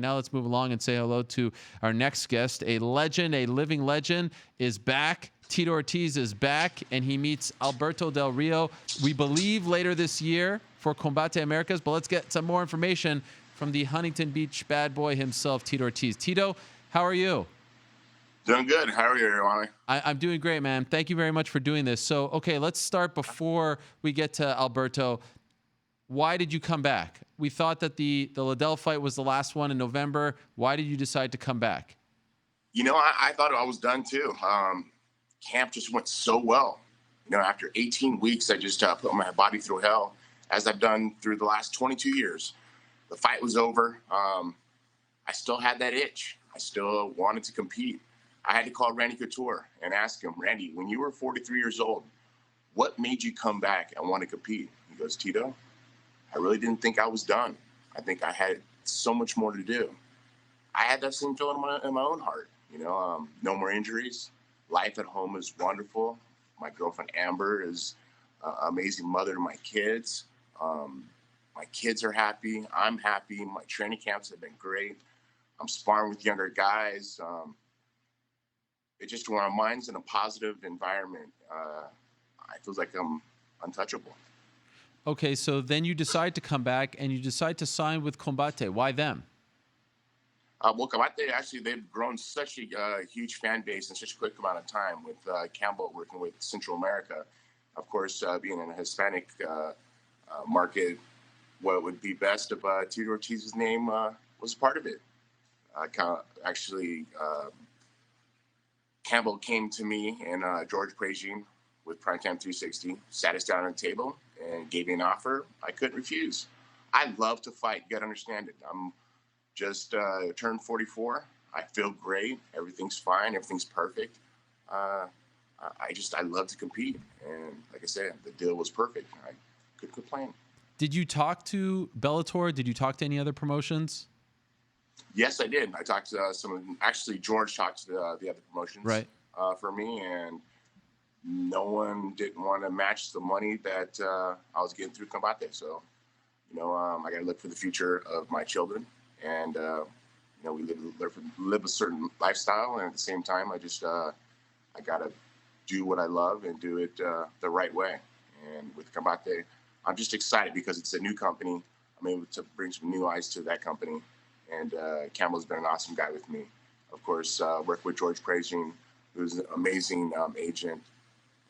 Now let's move along and say hello to our next guest. A legend, a living legend is back. Tito Ortiz is back, and he meets Alberto Del Rio, we believe, later this year for Combate Americas. But let's get some more information from the Huntington Beach bad boy himself, Tito Ortiz. Tito, how are you? Doing good. How are you, Helwani? I'm doing great, man. Thank you very much for doing this. So, okay, let's start before we get to Alberto. Why did you come back? We thought that the Liddell fight was the last one in November. Why did you decide to come back? You know, I thought I was done too. Camp just went so well. You know, after 18 weeks, I just put my body through hell, as I've done through the last 22 years. The fight was over. I still had that itch. I still wanted to compete. I had to call Randy Couture and ask him, Randy, when you were 43 years old, what made you come back and want to compete? He goes, Tito, I really didn't think I was done. I think I had so much more to do. I had that same feeling in my own heart. You know, no more injuries. Life at home is wonderful. My girlfriend Amber is an amazing mother to my kids. My kids are happy. I'm happy. My training camps have been great. I'm sparring with younger guys. It just, when our mind's in a positive environment, I feel like I'm untouchable. Okay, so then you decide to come back and you decide to sign with Combate. Why them? Well, Combate, actually, they've grown such a huge fan base in such a quick amount of time with Campbell working with Central America. Of course, being in a Hispanic market, what would be best if Tito Ortiz's name was part of it. Campbell came to me and George Pragin with Primetime 360, sat us down at a table and gave me an offer I couldn't refuse. I love to fight. You got to understand it. I'm just turned 44. I feel great. Everything's fine. Everything's perfect. I love to compete. And like I said, the deal was perfect. I couldn't complain. Did you talk to Bellator? Did you talk to any other promotions? Yes, I did. I talked to some of them. Actually, George talked to the other promotions right. For me, and no one didn't want to match the money that I was getting through Combate. So, you know, I got to look for the future of my children, and you know, we live a certain lifestyle, and at the same time, I got to do what I love and do it the right way. And with Combate, I'm just excited because it's a new company. I'm able to bring some new eyes to that company. And Campbell's been an awesome guy with me. Of course, work with George Pragin, who's an amazing agent,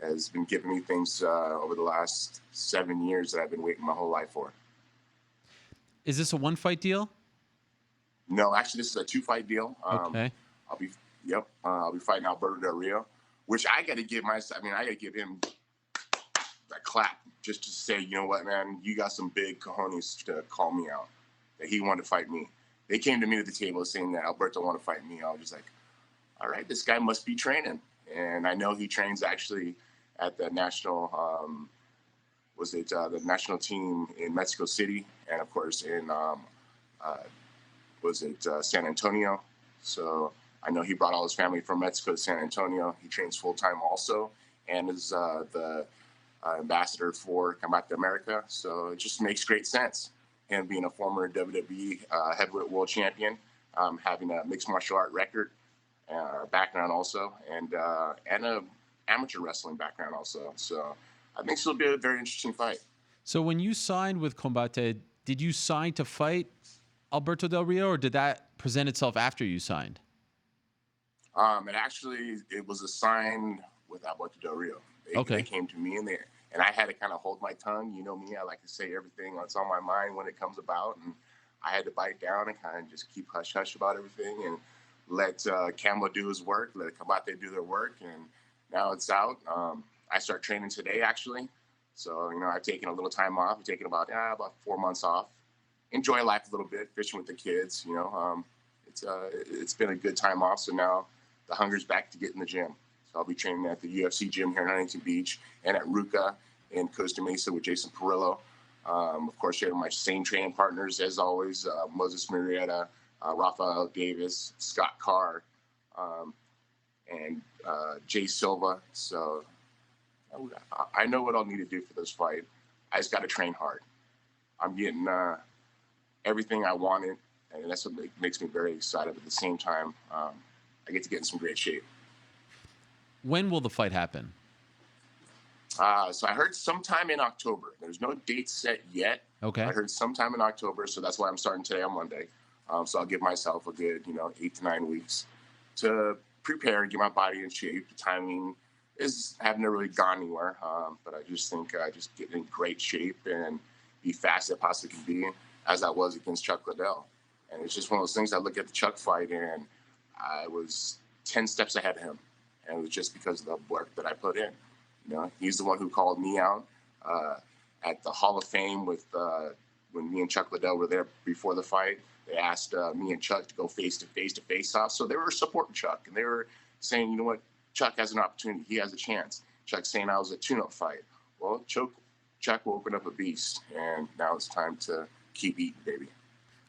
has been giving me things over the last 7 years that I've been waiting my whole life for. Is this a one-fight deal? No, actually, this is a 2-fight deal. Okay. I'll be fighting Alberto Del Rio, which I got to give him a clap just to say, you know what, man, you got some big cojones to call me out, that he wanted to fight me. They came to me at the table saying that Alberto wanted to fight me. I was just like, all right, this guy must be training. And I know he trains actually at the national, the national team in Mexico City, and of course in, San Antonio. So I know he brought all his family from Mexico to San Antonio. He trains full-time also, and is the ambassador for Combate Americas. So it just makes great sense. Him being a former WWE heavyweight world champion, having a mixed martial art record, background also, and a amateur wrestling background also. So I think this will be a very interesting fight. So when you signed with Combate, did you sign to fight Alberto Del Rio, or did that present itself after you signed? It was a sign with Alberto Del Rio. They came to me and I had to kind of hold my tongue. You know me, I like to say everything that's on my mind when it comes about. And I had to bite down and kind of just keep hush-hush about everything and let Campbell do his work, let Combate do their work. And now it's out. I start training today, actually. So, you know, I've taken a little time off. I've taken about 4 months off. Enjoy life a little bit, fishing with the kids, you know. It's been a good time off. So now the hunger's back to get in the gym. So I'll be training at the UFC gym here in Huntington Beach and at Ruka in Costa Mesa with Jason Perillo. Of course, here are my same training partners, as always, Moses Murrieta, Rafael Davis, Scott Carr, and Jay Silva. So I know what I'll need to do for this fight. I just got to train hard. I'm getting everything I wanted And that's what makes me very excited. But at the same time, I get to get in some great shape. When will the fight happen? So I heard sometime in October. There's no date set yet. Okay. I heard sometime in October, so that's why I'm starting today on Monday. So I'll give myself a good, 8 to 9 weeks to prepare and get my body in shape. The timing haven't really gone anywhere, but I just think I just get in great shape and be fast as I possibly can be, as I was against Chuck Liddell. And it's just one of those things. I look at the Chuck fight, and I was 10 steps ahead of him, and it was just because of the work that I put in. He's the one who called me out at the Hall of Fame with when me and Chuck Liddell were there before the fight. They asked me and Chuck to go face to face off. So they were supporting Chuck, and they were saying, you know what, Chuck has an opportunity. He has a chance. Chuck saying I was a tune-up fight. Well, Chuck will open up a beast, and now it's time to keep eating, baby.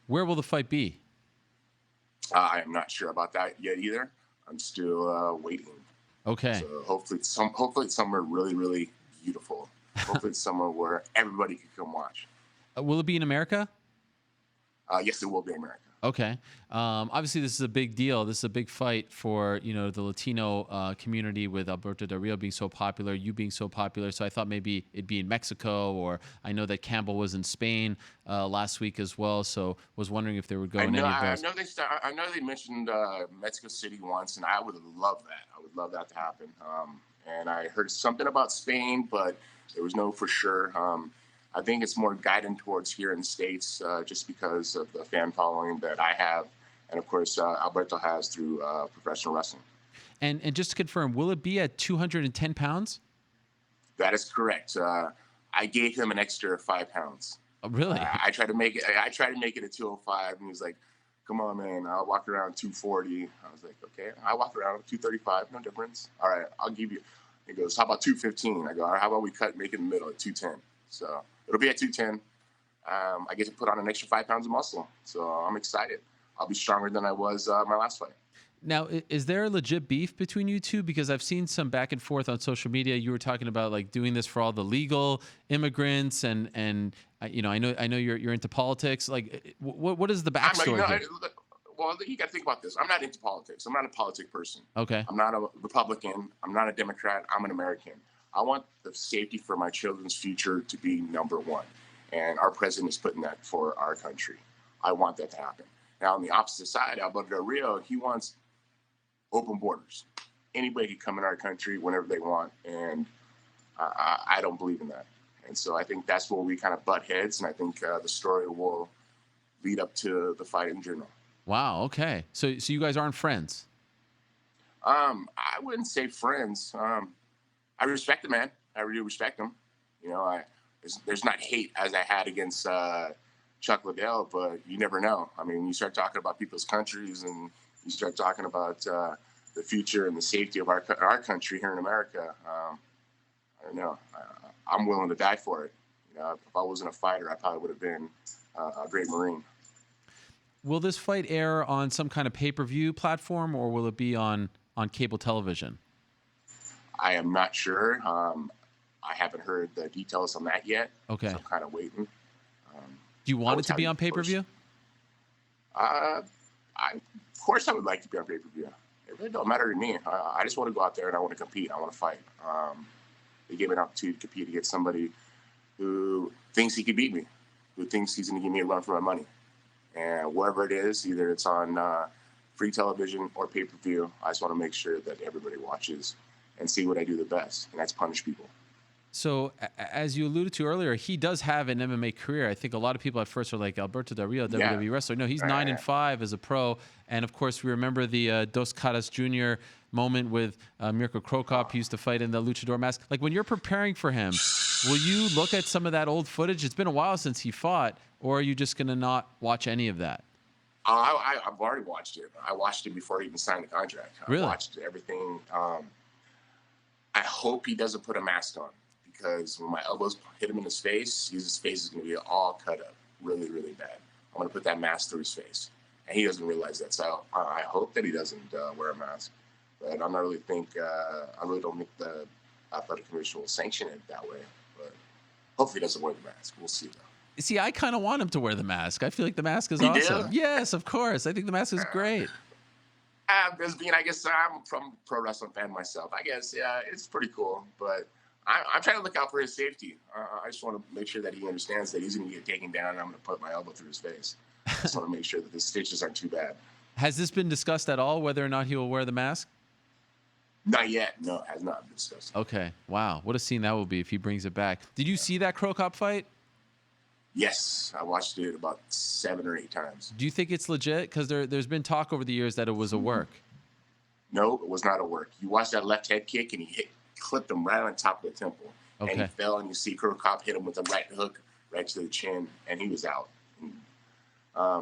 Where will the fight be? I am not sure about that yet either. I'm still waiting. Okay. So hopefully it's somewhere really, really beautiful. Hopefully it's somewhere where everybody can come watch. Will it be in America? Yes, it will be in America. Okay. Obviously, this is a big deal. This is a big fight for the Latino community, with Alberto Del Rio being so popular, you being so popular. So I thought maybe it'd be in Mexico, or I know that Campbell was in Spain last week as well. So was wondering if they would go in any of those. I know they mentioned Mexico City once, and I would love that. I would love that to happen. And I heard something about Spain, but there was no for sure. I think it's more guided towards here in the States, just because of the fan following that I have, and of course Alberto has through professional wrestling. And just to confirm, will it be at 210 pounds? That is correct. I gave him an extra 5 pounds. Oh, really? I tried to make it. I tried to make it at 205, and he was like, "Come on, man. I'll walk around 240." I was like, "Okay, I walk around 235. No difference. All right, I'll give you." He goes, "How about 215?" I go, "All right, how about we make it in the middle at 210?" So it'll be at 210. I get to put on an extra 5 pounds of muscle, so I'm excited. I'll be stronger than I was my last fight. Now, is there a legit beef between you two? Because I've seen some back and forth on social media. You were talking about like doing this for all the legal immigrants, and I know you're into politics. Like, what is the backstory here? Well, you got to think about this. I'm not into politics. I'm not a politic person. Okay. I'm not a Republican. I'm not a Democrat. I'm an American. I want the safety for my children's future to be number one. And our president is putting that for our country. I want that to happen. Now, on the opposite side, Alberto Del Rio, he wants open borders. Anybody can come in our country whenever they want. And I don't believe in that. And so I think that's where we kind of butt heads. And I think the story will lead up to the fight in general. Wow. Okay. So you guys aren't friends? I wouldn't say friends. I respect the man. I really respect him. There's not hate as I had against Chuck Liddell, but you never know. I mean, you start talking about people's countries, and you start talking about the future and the safety of our country here in America. I don't know. I'm willing to die for it. If I wasn't a fighter, I probably would have been a great Marine. Will this fight air on some kind of pay-per-view platform, or will it be on cable television? I am not sure. I haven't heard the details on that yet. Okay. So I'm kind of waiting. Do you want it to be on pay-per-view? Of course I would like to be on pay-per-view. It really don't matter to me. I just want to go out there and I want to compete. I want to fight. They gave me an opportunity to compete against somebody who thinks he could beat me, who thinks he's going to give me a run for my money. And wherever it is, either it's on free television or pay-per-view, I just want to make sure that everybody watches and see what I do the best, and that's punish people. So, as you alluded to earlier, he does have an MMA career. I think a lot of people at first are like, Alberto Del Rio, WWE wrestler. No, he's 9-5 as a pro. And, of course, we remember the Dos Caras Jr. moment with Mirko Krokop. He used to fight in the luchador mask. Like, when you're preparing for him, will you look at some of that old footage? It's been a while since he fought, or are you just going to not watch any of that? I've already watched it. I watched it before he even signed the contract. Really? I watched everything. I hope he doesn't put a mask on, because when my elbows hit him in his face is going to be all cut up really, really bad. I'm going to put that mask through his face. And he doesn't realize that. So I hope that he doesn't wear a mask. But I really don't think the athletic commission will sanction it that way. But hopefully he doesn't wear the mask. We'll see, though. See, I kind of want him to wear the mask. I feel like the mask is You awesome. do? Yes, of course. I think the mask is great. I guess I'm from pro wrestling fan myself. I guess, yeah, it's pretty cool. But I'm trying to look out for his safety. I just want to make sure that he understands that he's going to get taken down and I'm going to put my elbow through his face. I just want to make sure that the stitches aren't too bad. Has this been discussed at all, whether or not he will wear the mask? Not yet. No, it has not been discussed. Okay. Wow. What a scene that will be if he brings it back. Did you see that Crow Cop fight? Yes, I watched it about 7 or 8 times. Do you think it's legit? Because there's been talk over the years that it was a work. No, it was not a work. You watch that left head kick and he clipped him right on top of the temple. Okay. And he fell, and you see Crow Cop hit him with a right hook right to the chin, and he was out.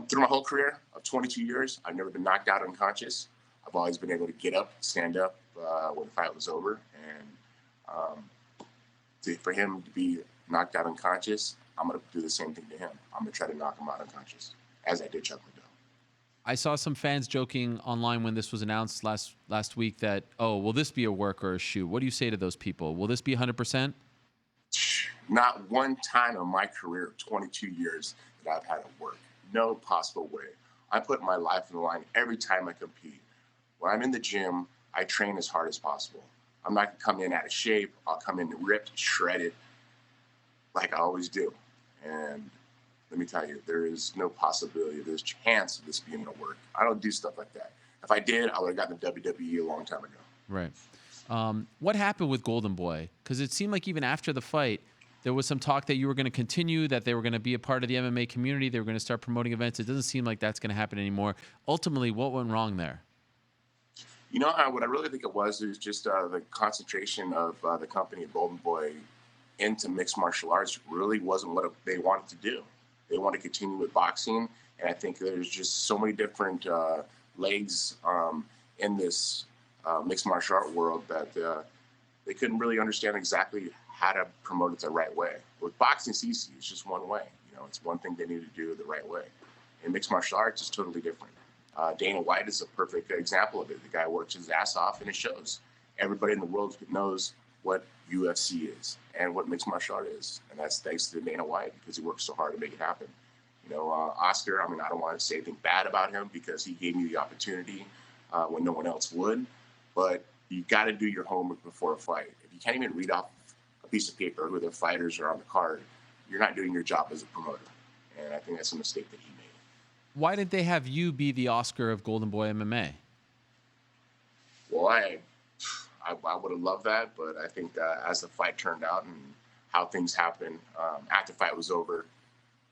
Through my whole career of 22 years, I've never been knocked out unconscious. I've always been able to get up, stand up when the fight was over. And for him to be knocked out unconscious, I'm going to do the same thing to him. I'm going to try to knock him out unconscious, as I did Chuck Liddell. I saw some fans joking online when this was announced last week that, oh, will this be a work or a shoot? What do you say to those people? Will this be 100%? Not one time in my career of 22 years that I've had to work. No possible way. I put my life on the line every time I compete. When I'm in the gym, I train as hard as possible. I'm not going to come in out of shape. I'll come in ripped, shredded, like I always do. And let me tell you, there is no possibility, there's chance of this being a work. I don't do stuff like that. If I did, I would have gotten the WWE a long time ago. Right. What happened with Golden Boy? Because it seemed like even after the fight, there was some talk that you were going to continue, that they were going to be a part of the MMA community. They were going to start promoting events. It doesn't seem like that's going to happen anymore. Ultimately, what went wrong there? You know, what I really think it was just the concentration of the company of Golden Boy into mixed martial arts really wasn't what they wanted to do. They want to continue with boxing, and I think there's just so many different legs in this mixed martial art world that they couldn't really understand exactly how to promote it the right way. With boxing, it's easy. It's just one way. You know, it's one thing they need to do the right way. And mixed martial arts is totally different. Dana White is a perfect example of it. The guy works his ass off, and it shows. Everybody in the world knows what UFC is and what mixed martial art is, and that's thanks to Dana White because he works so hard to make it happen. You know, Oscar, I mean, I don't want to say anything bad about him because he gave me the opportunity when no one else would, but you got to do your homework before a fight. If you can't even read off a piece of paper who the fighters are on the card, you're not doing your job as a promoter, and I think that's a mistake that he made. Why didn't they have you be the Oscar of Golden Boy MMA? Well, I would have loved that, but I think as the fight turned out and how things happened after the fight was over,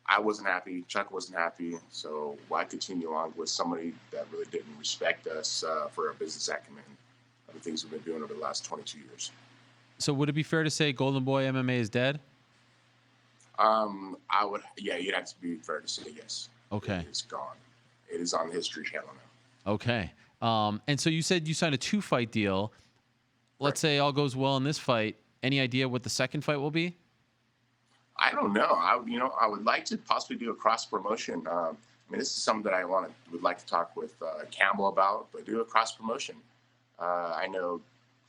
I wasn't happy. Chuck wasn't happy. So why continue on with somebody that really didn't respect us for our business acumen of the things we've been doing over the last 22 years? So would it be fair to say Golden Boy MMA is dead? You'd have to be fair to say yes. Okay. It's gone. It is on the History Channel now. Okay. And so you said you signed a 2-fight deal. Let's say all goes well in this fight. Any idea what the second fight will be? I don't know. I would like to possibly do a cross promotion. This is something that I would like to talk with Campbell about, but do a cross promotion. I know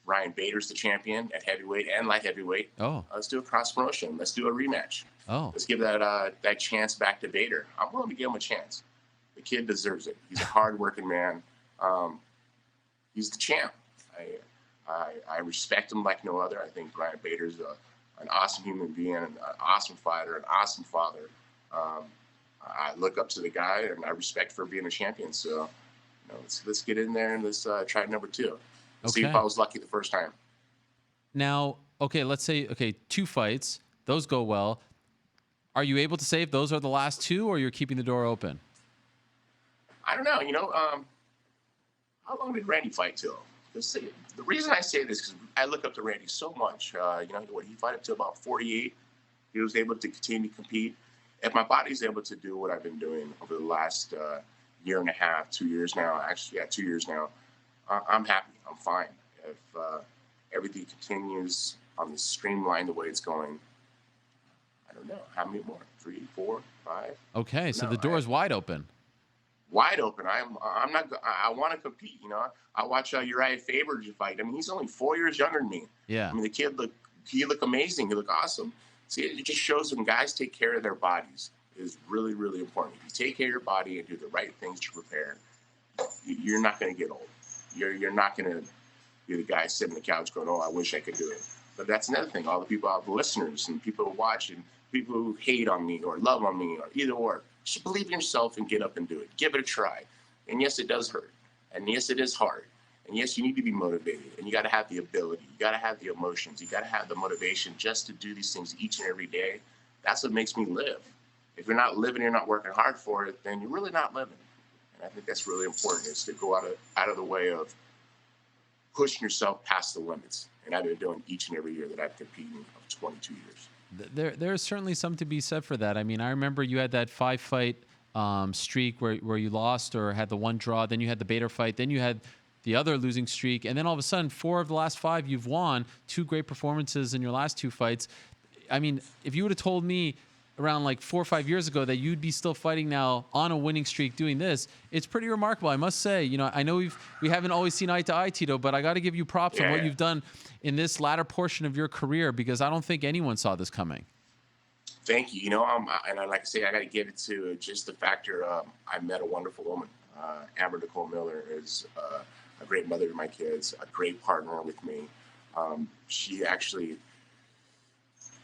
Ryan Bader's the champion at heavyweight and light heavyweight. Oh. Let's do a cross promotion. Let's do a rematch. Oh. Let's give that chance back to Bader. I'm willing to give him a chance. The kid deserves it. He's a hard-working man. He's the champ. I respect him like no other. I think Ryan Bader's an awesome human being, an awesome fighter, an awesome father. I look up to the guy, and I respect for being a champion. So, let's get in there and let's try number 2. Let's see if I was lucky the first time. Now, let's say 2 fights. Those go well. Are you able to say if those are the last 2, or you're keeping the door open? I don't know. How long did Randy fight till? The reason I say this is because I look up to Randy so much. He fought up to about 48. He was able to continue to compete. If my body's able to do what I've been doing over the last year and a half, 2 years now, 2 years now, I'm happy. I'm fine. If everything continues on the streamline the way it's going, I don't know. How many more? 3, 4, 5? Okay, so the door is wide open. Wide open. I'm not. I want to compete. I watch Uriah Faber fight. He's only 4 years younger than me. Yeah. The kid look amazing. He look awesome. See, it just shows when guys take care of their bodies is really, really important. If you take care of your body and do the right things to prepare, you're not going to get old. You're not going to be the guy sitting on the couch going, "Oh, I wish I could do it." But that's another thing. All the people out, the listeners and people who watch and people who hate on me or love on me or either or, you should believe in yourself and get up and do it. Give it a try. And yes, it does hurt. And yes, it is hard. And yes, you need to be motivated. And you got to have the ability. You got to have the emotions. You got to have the motivation just to do these things each and every day. That's what makes me live. If you're not living, you're not working hard for it, then you're really not living. And I think that's really important, is to go out of the way of pushing yourself past the limits. And I've been doing each and every year that I've competed of 22 years. There's certainly something to be said for that. I mean, I remember you had that 5-fight streak where you lost or had the one draw. Then you had the Bader fight. Then you had the other losing streak. And then all of a sudden, 4 of the last 5 you've won, 2 great performances in your last 2 fights. I mean, if you would have told me around like 4 or 5 years ago that you'd be still fighting now on a winning streak doing this, it's pretty remarkable, I must say. You know, I know we haven't always seen eye to eye, Tito, but I got to give you props on what you've done in this latter portion of your career, because I don't think anyone saw this coming. Thank you. You know, and I like to say, I got to give it to just the factor I met a wonderful woman. Amber Nicole Miller is a great mother to my kids, a great partner with me. She actually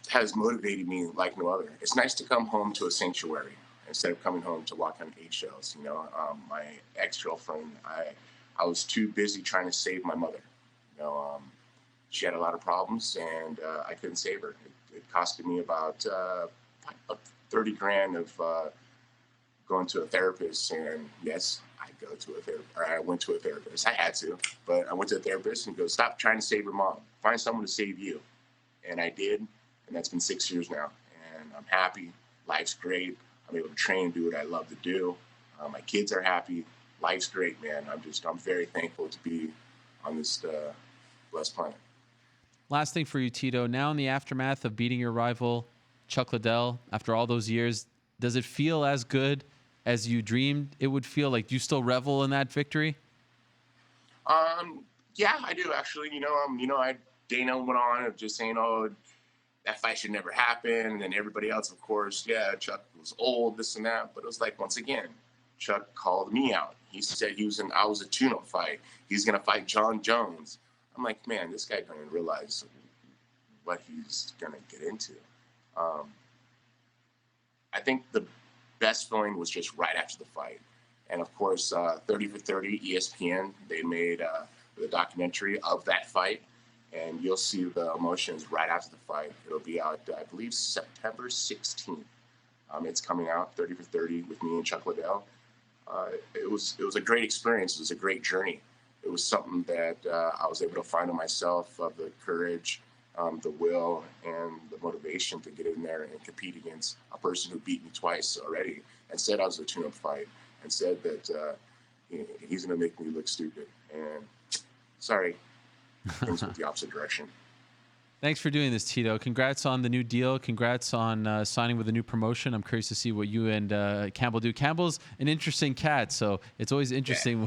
has motivated me like no other. It's nice to come home to a sanctuary instead of coming home to walk on eggshells. You know, my ex-girlfriend, I was too busy trying to save my mother. You know, she had a lot of problems, and I couldn't save her. It costed me about $30,000 of going to a therapist. And yes, I went to a therapist. I had to, but I went to a therapist and go, "Stop trying to save your mom. Find someone to save you." And I did, and that's been 6 years now. And I'm happy. Life's great. I'm able to train, do what I love to do. My kids are happy. Life's great, man. I'm very thankful to be on this blessed planet. Last thing for you, Tito. Now in the aftermath of beating your rival, Chuck Liddell, after all those years, does it feel as good as you dreamed it would feel? Like, do you still revel in that victory? Yeah, I do actually. Dana went on of just saying, "Oh, that fight should never happen." And then everybody else, of course, Chuck was old, this and that. But it was like, once again, Chuck called me out. He said I was a tune-up fight. He's gonna fight John Jones. I'm like, man, this guy doesn't realize what he's gonna get into. I think the best feeling was just right after the fight. And of course, 30 for 30, ESPN, they made the documentary of that fight. And you'll see the emotions right after the fight. It'll be out, I believe, September 16th. It's coming out, 30 for 30, with me and Chuck Liddell. It was a great experience. It was a great journey. It was something that I was able to find in myself, of the courage, the will, and the motivation to get in there and compete against a person who beat me twice already, and said I was a tune-up fight, and said that he's going to make me look stupid. And sorry, things went the opposite direction. Thanks for doing this, Tito. Congrats on the new deal. Congrats on signing with a new promotion. I'm curious to see what you and Campbell do. Campbell's an interesting cat, so it's always interesting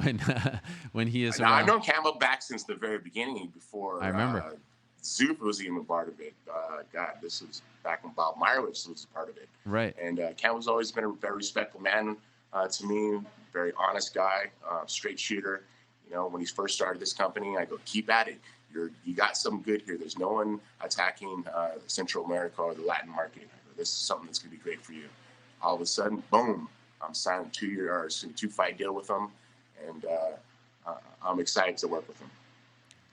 when he is around. I've known Campbell back since the very beginning, before I remember. Zup was even a part of it. This was back when Bob Meyerowitz was a part of it. Right. And Campbell's always been a very respectful man to me, very honest guy, straight shooter. You know, when he first started this company, I go, "Keep at it. You got something good here. There's no one attacking Central America or the Latin market. This is something that's going to be great for you." All of a sudden, boom, I'm signing a 2-fight deal with him, and I'm excited to work with him.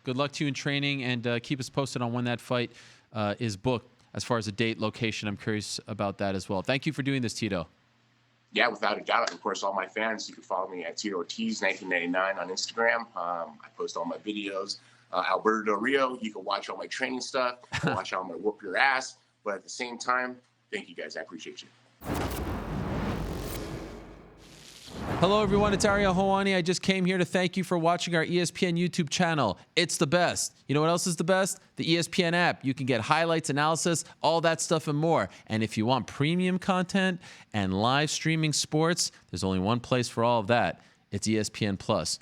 Good luck to you in training, and keep us posted on when that fight is booked. As far as a date, location, I'm curious about that as well. Thank you for doing this, Tito. Yeah, without a doubt. Of course, all my fans, you can follow me at Tito Ortiz 1999 on Instagram. I post all my videos. Alberto Del Rio, you can watch all my training stuff, watch how I'm going to whoop your ass. But at the same time, thank you guys. I appreciate you. Hello, everyone. It's Ariel Helwani. I just came here to thank you for watching our ESPN YouTube channel. It's the best. You know what else is the best? The ESPN app. You can get highlights, analysis, all that stuff and more. And if you want premium content and live streaming sports, there's only one place for all of that. It's ESPN Plus.